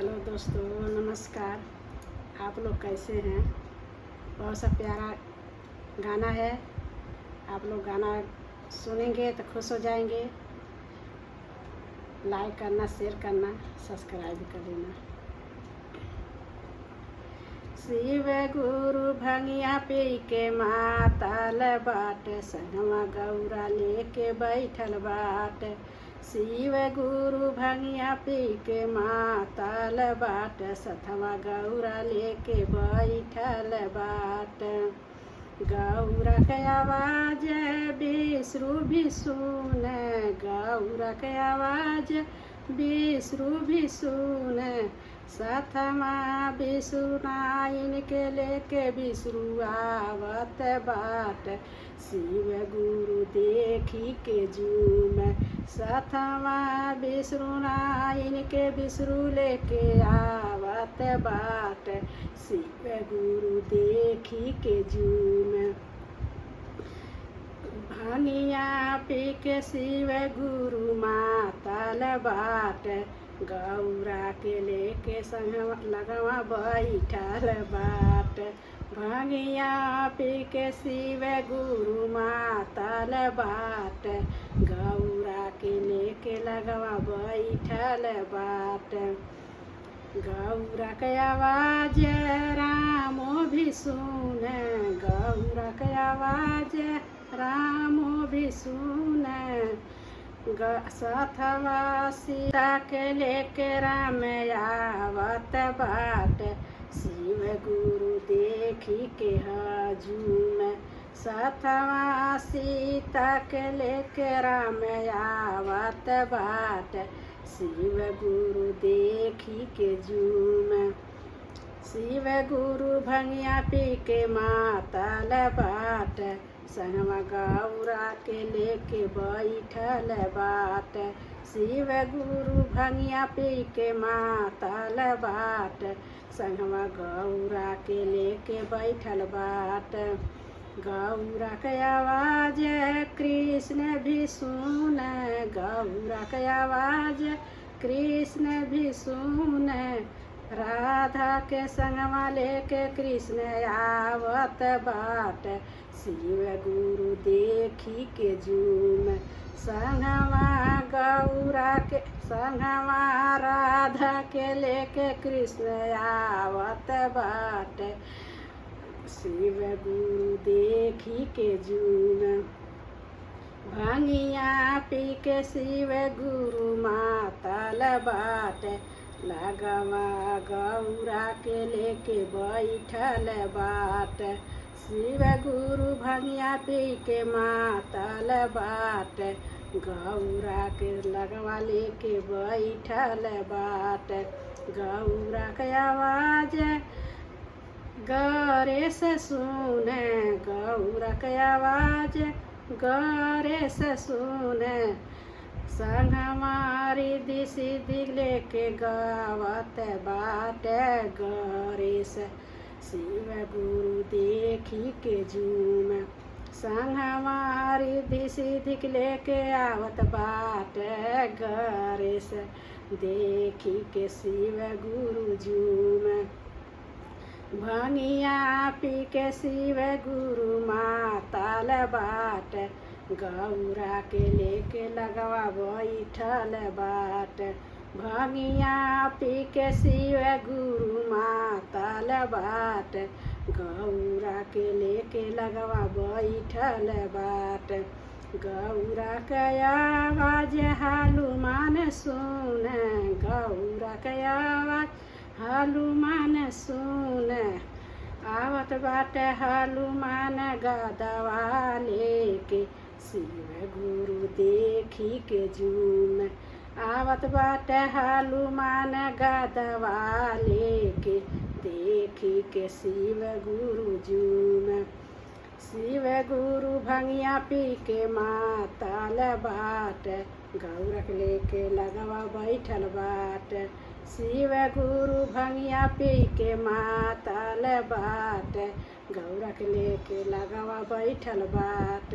Hello दोस्तों, नमस्कार। आप लोग कैसे हैं? बहुत सा प्यारा गाना है। आप लोग गाना सुनेंगे तो खुश हो जाएंगे। लाइक करना, शेयर करना, सब्सक्राइब कर देना। शिव गुरु भंगिया पी के माताल बाट, संगमा गौरा लेके बैठल बाट। शिव गुरु भंगिया पी के माताल बाट, सथवा गौरा लेके बैठल बाट। गौरा के आवाज विष्णु भी सुन, गौरा के आवाज विष्णु भी सुन। सथमा विष्णु के लेके विष्णु आवत बाट। शिव गुरु देखी के झूम, सथमा विष्णु के विष्णु लेके आवत बाट। शिव गुरु देखी के झूम। भंगिया पी के शिव गुरु माताल बाट, गौरा के लेके संग लगवा बैठल बाट। भंगिया पी के शिव गुरु माताल बाट, गौरा के लेके लगवा बैठल बाट। गौरा के आवाज रामो भी सुन, गौरा के आवाज रामो भी सुन। सथवा सीता के लेके राम आवत बाट। शिव गुरु देखी के झूम, सथवा सीता के लेके राम आवत बाट। शिव गुरु देखी के झूम। शिव गुरु भंगिया पी के माताल बाट, संगमा गौरा के लेके बैठल बाट। शिव गुरु भंगिया पी के माताल बाट, संगमा गौरा के लेके बैठल बाट। गौरा के आवाज कृष्ण भी सुन, गौरा के आवाज कृष्ण भी सुन। राधा के संगमा लेके कृष्ण आवत बाट। शिव गुरु देखी के झूम, संगमा गौरा के संगमा राधा के लेके कृष्ण आवत बाट। शिव गुरु देखी के झूम। भंगिया पी के शिव गुरु माताल बाट, लगवा गौरा के लेके बैठल बाट। शिव गुरु भंगिया पी के माताल बाट, गौरा के लगवा लेके बैठल बाट। गौरा के आवाज गौरे से सुन, गौरा के आवाज गौरे से सुन। संग हमारी दिशी दिख लेके गावत बाट गौरे से। शिव गुरु देखी के झूम, संग हमारी दिशी दिख लेके आवत बाट गौरे से। देखी के शिव गुरु झूम। भंगिया पी के शिव गुरु माताल बाट, गौरा के लेके लगवा बैठल बाट। भंगिया पी के शिव गुरु माताल बाट, गौरा के लेके लगवा बैठल बाट। गौरा के आवाज हनुमान सुन, गौरा के आवाज हनुमान सुन। आवत बाट हनुमान गदवा लेके, शिव गुरु देखी के झूम। आवत बाट हनुमान गदवा लेके, देखी के शिव गुरु झूम। शिव गुरु भंगिया पी के माताल बाट, गौरा के लेके लगवा बैठल बाट। शिव गुरु भंगिया पी के माताल बाट, गौरा के लेके लगवा बैठल बाट।